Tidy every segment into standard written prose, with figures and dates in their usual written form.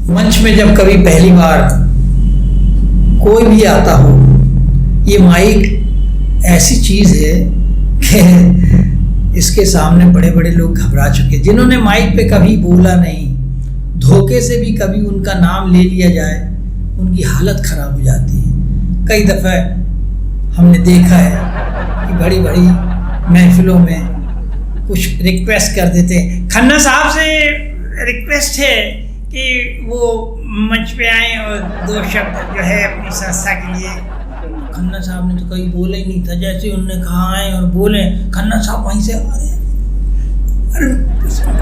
मंच में जब कभी पहली बार कोई भी आता हो, ये माइक ऐसी चीज़ है कि इसके सामने बड़े बड़े लोग घबरा चुके। जिन्होंने माइक पे कभी बोला नहीं, धोखे से भी कभी उनका नाम ले लिया जाए, उनकी हालत ख़राब हो जाती है। कई दफ़े हमने देखा है कि बड़ी बड़ी महफिलों में कुछ रिक्वेस्ट कर देते हैं, खन्ना साहब से रिक्वेस्ट है कि वो मंच पे आए और 2 शब्द जो है अपनी संस्था के लिए। खन्ना साहब ने तो कहीं बोला ही नहीं था, जैसे उन्होंने कहा आए और बोले, खन्ना साहब वहीं से अरे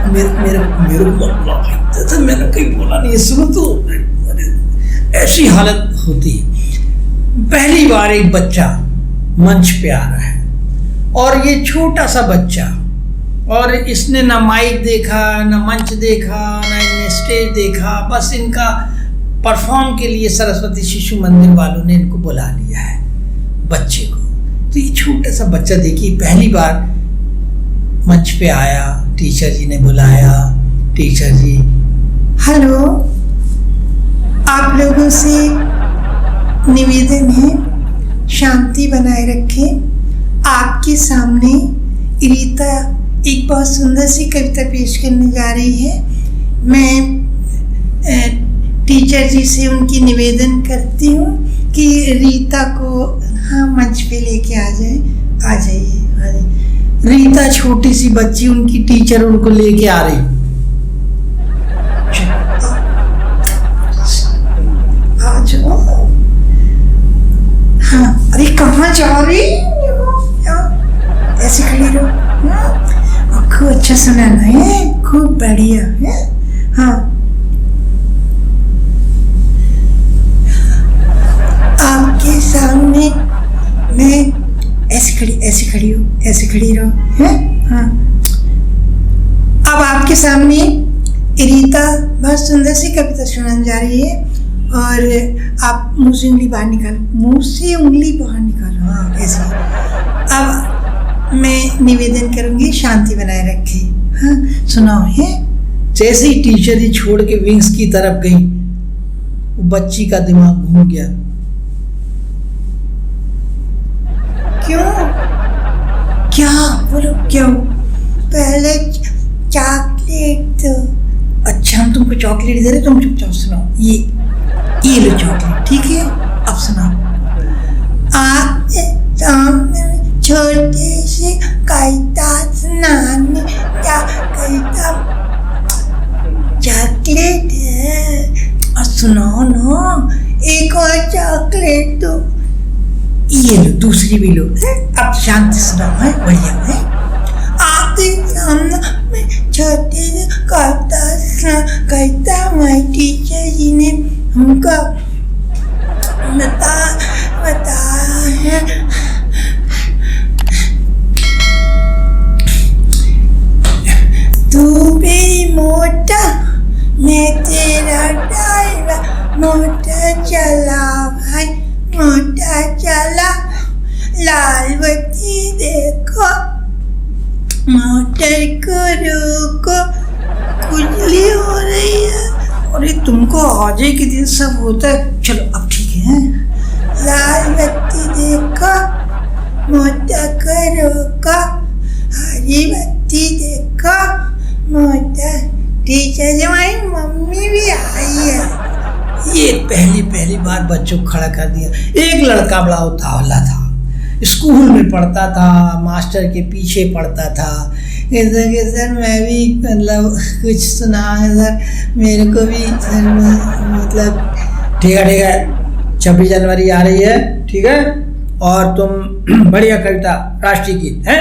मेरे को तो मैंने कहीं बोला नहीं, सुनो तो ऐसी हालत होती है। पहली बार एक बच्चा मंच पे आ रहा है और ये छोटा सा बच्चा, और इसने ना माइक देखा, ना मंच देखा, ना इन्हें स्टेज देखा, बस इनका परफॉर्म के लिए सरस्वती शिशु मंदिर वालों ने इनको बुला लिया है बच्चे को। तो ये छोटा सा बच्चा देखिए पहली बार मंच पे आया, टीचर जी ने बुलाया, टीचर जी हेलो, आप लोगों से निवेदन है शांति बनाए रखें। आपके सामने रीता एक बहुत सुंदर सी कविता पेश करने जा रही है। मैं टीचर जी से उनकी निवेदन करती हूँ कि रीता को मंच पे लेके आ जाइए। रीता छोटी सी बच्ची, उनकी टीचर उनको लेके आ रही। आ जाओ। हाँ, अरे कहाँ जा रही? ऐसे खड़ी रहो। खूब अच्छा सुनाना है, खूब बढ़िया है। हाँ, आपके सामने मैं ऐसे खड़ी रहो है। हाँ, अब आपके सामने रीता बहुत सुंदर सी कविता सुनाने जा रही है और आप मुंह से उंगली बाहर निकालो। हाँ, ऐसे। अब मैं निवेदन करूंगी शांति बनाए रखें। हाँ, सुनाओ है। जैसे ही टीचर जी छोड़ के विंग्स की तरफ गई, वो बच्ची का दिमाग घूम गया। क्यों? क्या बोलो क्यों? पहले चॉकलेट दो। अच्छा, हम तुमको चॉकलेट दे रहे, तुम चुपचाप सुनाओ। ये लो चॉकलेट, ठीक है? अब सुनाओ। आपके सामने छोटे से कविता सुनाने क्या कविता चॉकलेट है। अब सुनाओ ना। एक और चॉकलेट दो। ये लो, दूसरी भी लो। अब शांति सुनाओ है, बढ़िया है। आपके सामने छोटे से कविता हमारे टीचर जी ने हमको बताया है। तू मेरी मोटर, मैं तेरा ड्राइवर। मोटर चला भाई, मोटर चला। लाल बत्ती देखो, मोटर को रोको, खुजली हो रही है। अरे तुमको आज के दिन सब होता है। चलो अब ठीक है। लाल बत्ती देखो, मोटर को रोको, हरी बत्ती देखो, मोटर। टीचर जी, हमारी मम्मी भी आई है। ये पहली बार बच्चों को खड़ा कर दिया। एक लड़का बड़ा उतावला था, स्कूल में पढ़ता था, मास्टर के पीछे पढ़ता था। सर मैं भी मतलब कुछ सुना है सर, मेरे को भी सर मतलब। ठीक है, 26 जनवरी आ रही है, ठीक है? और तुम बढ़िया कविता राष्ट्रीय गीत है,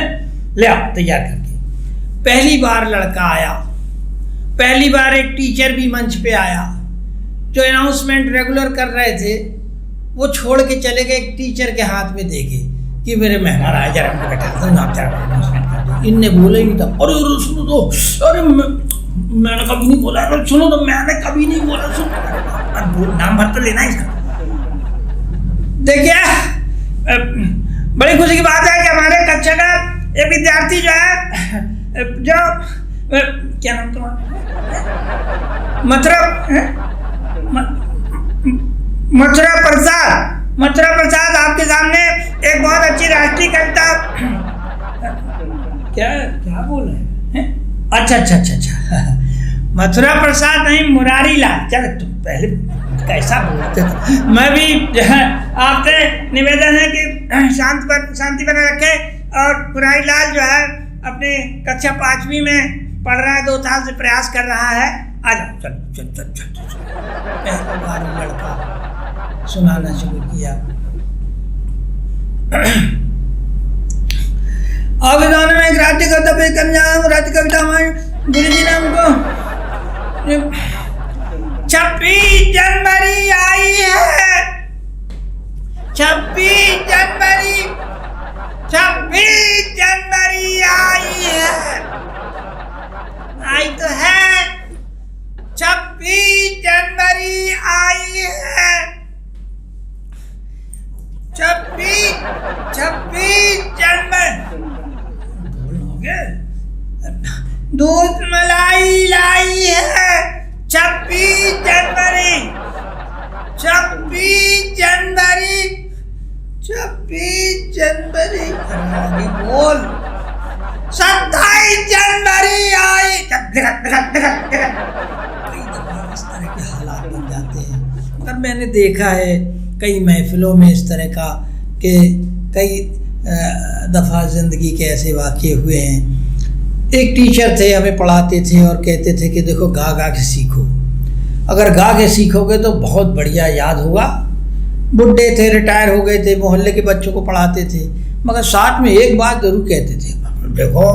ले आओ तैयार करके। पहली बार लड़का आया, पहली बार एक टीचर भी मंच पे आया। जो अनाउंसमेंट रेगुलर कर रहे थे वो छोड़ के चले गए, एक टीचर के हाथ में देके कि मेरे मेहमान आए, जरा उनको बैठा दो, आप जरा अनाउंसमेंट कर दो। इनने बोला ही नहीं था। अरे सुनो तो, अरे मैंने कभी नहीं बोला। अरे सुनो तो, मैंने कभी नहीं बोला। सुनो, नाम भर तो लेना इसका। देखिए, बड़ी खुशी की बात है कि हमारे कक्षा का एक विद्यार्थी जो है, जो क्या नाम तुम्हारा, मतलब मथुरा प्रसाद आपके सामने एक बहुत अच्छी राष्ट्रीय कविता। क्या क्या बोल रहे हैं? अच्छा। मथुरा प्रसाद नहीं, मुरारी लाल। चल तुम पहले कैसा बोलते थे? मैं भी आपसे निवेदन है कि शांति बना रखे। और मुरारी लाल जो है अपने कक्षा 5वीं में पढ़ रहा है, 2 साल से प्रयास कर रहा है। आ जाओ, चल। पहली बार लड़का सुनाना शुरू किया। अब दोनों में एक राज्य कविता पेश करने जा रहा हूँ। राज्य कविता हमारे गुरु जी ने हमको 26 जनवरी आई है। 26 जनवरी आई है। आई तो है, 26 जनवरी आई है। 26 जनवरी दूध मलाई लाई है। 26 जनवरी आगे बोल। 27 जनवरी आई। कई दफा इस तरह के हालात बन जाते हैं और मैंने देखा है कई महफिलों में इस तरह का कि कई दफ़ा ज़िंदगी के ऐसे वाक़ये हुए हैं। एक टीचर थे, हमें पढ़ाते थे और कहते थे कि देखो गा गा के सीखो, अगर गा के सीखोगे तो बहुत बढ़िया याद होगा। बुढ़े थे, रिटायर हो गए थे, मोहल्ले के बच्चों को पढ़ाते थे, मगर साथ में एक बात ज़रूर कहते थे, देखो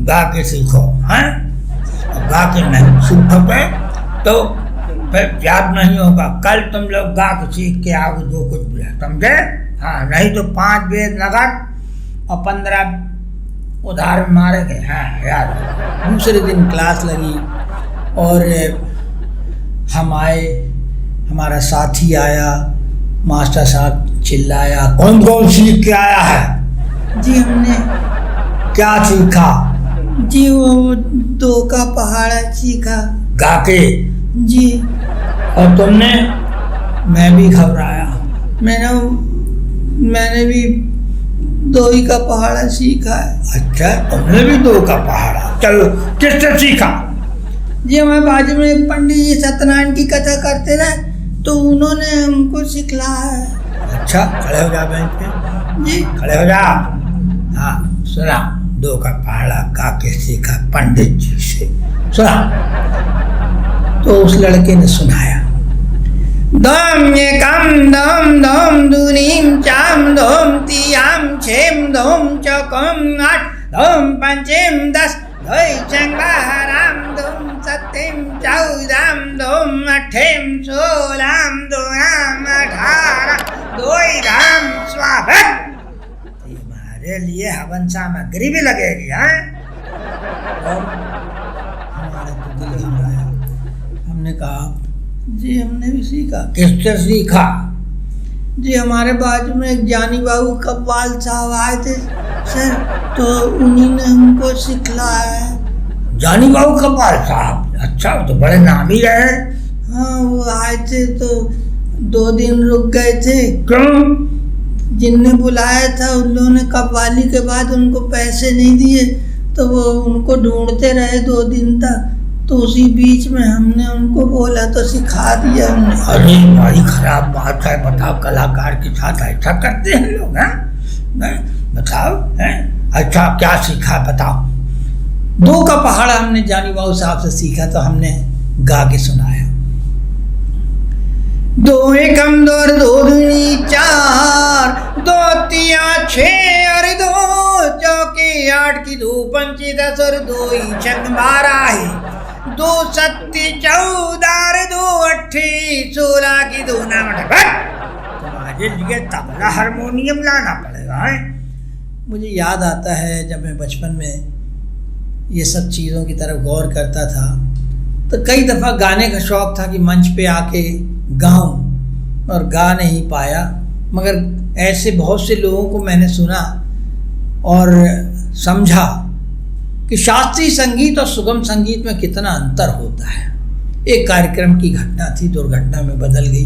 गा के सीखो, हैं गा के नहीं सीखोगे तो फिर याद नहीं होगा। कल तुम लोग गा के सीख के आओगे जो कुछ भी है, समझे? हाँ, नहीं तो 5 वेद नगद और 15 उधार मारे गए। हाँ याद। दूसरे दिन क्लास लगी और हम आए, हमारा साथी आया, मास्टर साहब चिल्लाया, कौन कौन सीख के आया है? जी हमने क्या सीखा? जी वो 2 का पहाड़ा सीखा। गा के? जी। और तुमने? मैं भी घबराया। मैंने भी 2 ही का पहाड़ा सीखा है। अच्छा, तुमने भी 2 का पहाड़ा? चलो, किससे सीखा? जी हमारे बाजू में एक पंडित जी सत्यनारायण की कथा करते ना, तो उन्होंने हमको सिखलाया है। अच्छा, खड़े हो जा बेंच पे। जी खड़े हो जा। हाँ सुना, 2 का पहाड़ा गा के सीखा पंडित जी से, सुना। तो उस लड़के ने सुनाया, दम एकम दम दम दुनीम चाम दम तियाम छेम दम चकम 8 दम पंचम 10 धोई चंगाराम दम सत्यम 14 दम 8 16 दोराम 18 दोई धाम स्वागत। हमारे लिए हवन सामग्री भी लगेगी। हमारा तो दिल घबराया। हमने कहा जी हमने भी सीखा। किससे सीखा? जी हमारे बाजू में एक जानी बाबू कव्वाल साहब आए थे सर, तो उन्हीं ने हमको सिखलाया है। जानी बाबू कव्वाल साहब? अच्छा, वो तो बड़े नामी रहे। हाँ, वो आए थे तो 2 दिन रुक गए थे। क्यों? जिनने बुलाया था उन लोगों ने कव्वाली के बाद उनको पैसे नहीं दिए, तो वो उनको ढूंढते रहे 2 दिन तक। तो उसी बीच में हमने उनको बोला तो सिखा दिया हमने। अरे बड़ी खराब बात है, बताओ, कलाकार के साथ ऐसा करते हैं लोग? हैं बताओ, हैं? अच्छा क्या सीखा बताओ? 2 का पहाड़ा हमने जानी बाबू साहब से सीखा, तो हमने गा के सुनाया। 2 एकम 2 और 2 दूनी 4 2 तिया 6 और 2 चौके 8 की 2 पंची 10 और 2 ही छक 12 है। 2 सत्ती 14 और 2 अट्ठी 16 की 2 नाम। तुम्हारे लिए तबला हारमोनियम लाना पड़ेगा। मुझे याद आता है जब मैं बचपन में ये सब चीज़ों की तरफ गौर करता था, तो कई दफ़ा गाने का शौक़ था कि मंच पे आके गाऊं, और गा नहीं पाया। मगर ऐसे बहुत से लोगों को मैंने सुना और समझा कि शास्त्रीय संगीत और सुगम संगीत में कितना अंतर होता है। एक कार्यक्रम की घटना थी, दुर्घटना में बदल गई।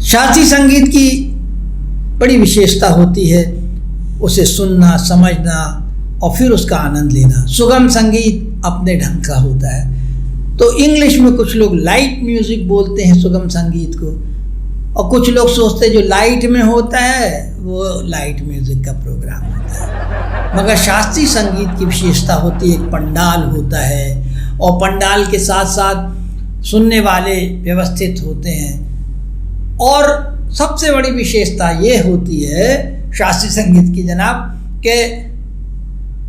शास्त्रीय संगीत की बड़ी विशेषता होती है उसे सुनना, समझना और फिर उसका आनंद लेना। सुगम संगीत अपने ढंग का होता है। तो इंग्लिश में कुछ लोग लाइट म्यूजिक बोलते हैं सुगम संगीत को, और कुछ लोग सोचते हैं जो लाइट में होता है वो लाइट म्यूजिक का प्रोग्राम होता है। मगर शास्त्रीय संगीत की विशेषता होती है, एक पंडाल होता है और पंडाल के साथ साथ सुनने वाले व्यवस्थित होते हैं। और सबसे बड़ी विशेषता ये होती है शास्त्रीय संगीत की जनाब कि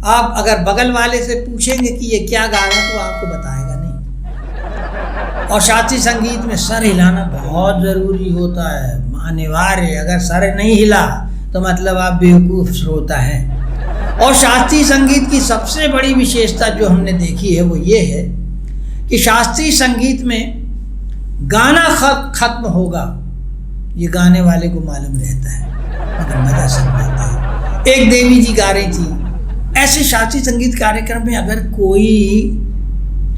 आप अगर बगल वाले से पूछेंगे कि ये क्या गा रहे हैं तो आपको बताएगा नहीं। और शास्त्रीय संगीत में सर हिलाना बहुत ज़रूरी होता है, अनिवार्य। अगर सर नहीं हिला तो मतलब आप बेवकूफ़ श्रोता हैं। और शास्त्रीय संगीत की सबसे बड़ी विशेषता जो हमने देखी है वो ये है कि शास्त्रीय संगीत में गाना खत्म होगा ये गाने वाले को मालूम रहता है, मगर मजा सब लेते हैं। एक देवी जी गा रही थी। ऐसे शास्त्रीय संगीत कार्यक्रम में अगर कोई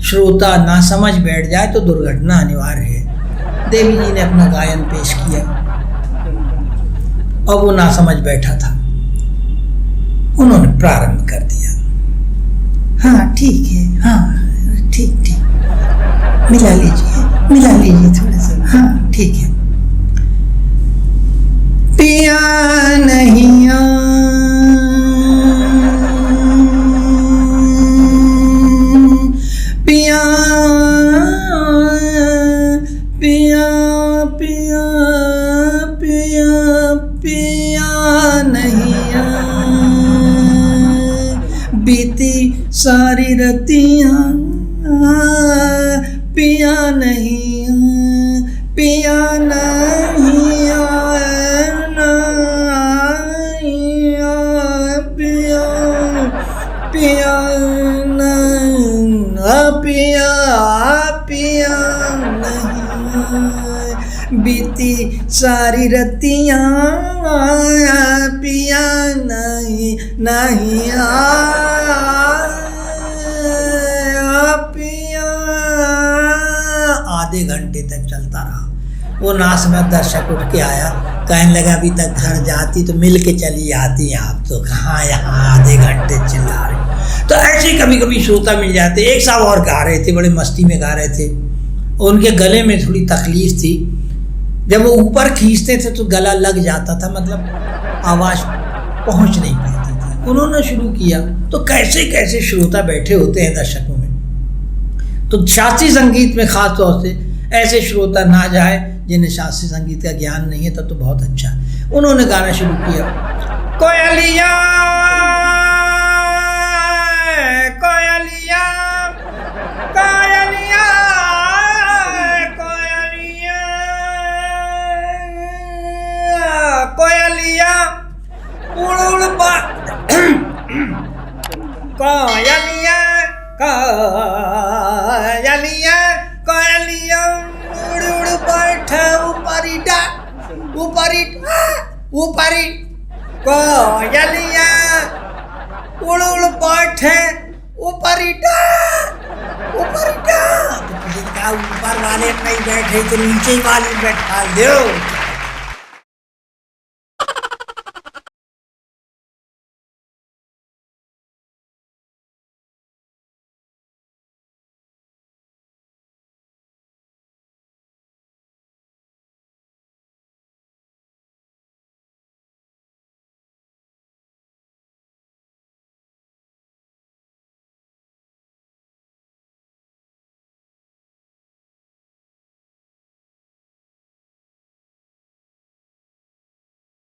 श्रोता ना समझ बैठ जाए तो दुर्घटना अनिवार्य है। देवी जी ने अपना गायन पेश किया और वो ना समझ बैठा था, उन्होंने प्रारंभ कर दिया। हाँ ठीक है, हाँ ठीक, मिला लीजिए थोड़ा सा, हाँ ठीक है। पिया नहीं पिया पिया पिया पिया पिया नहीं बीती सारी रतियाँ पिया नहीं पिया नहीं पिया पिया पिया नहीं बीती सारी रतियाँ पिया नहीं पिया। आधे घंटे तक चलता रहा। वो नाच में दर्शक उठ के आया, कहने लगा अभी तक घर जाती तो मिल के चली आती, आप तो कहाँ यहाँ आधे घंटे चिल्ला रहे। तो ऐसे कभी कभी श्रोता मिल जाते। एक साहब और गा रहे थे, बड़े मस्ती में गा रहे थे, उनके गले में थोड़ी तकलीफ थी। जब वो ऊपर खींचते थे तो गला लग जाता था, मतलब आवाज़ पहुंच नहीं पाती थी। उन्होंने शुरू किया तो कैसे कैसे श्रोता बैठे होते हैं दर्शकों में। तो शास्त्रीय संगीत में खास तौर से ऐसे श्रोता ना जाए जिन्हें शास्त्रीय संगीत का ज्ञान नहीं है, तब तो बहुत अच्छा। उन्होंने गाना शुरू किया, कोयलिया कोयलिया कोयलिया कोयलिया कोयलिया उड़ उड़ कोयलिया कोयलिया कोयलिया उड़ उड़ बैठे ऊपरी डा ऊपरी ऊपरी कोयलिया उड़ उड़ बैठे ऊपरी डा ऊपरी डा। ऊपर वाले नहीं बैठे तो नीचे वाले बैठा दो।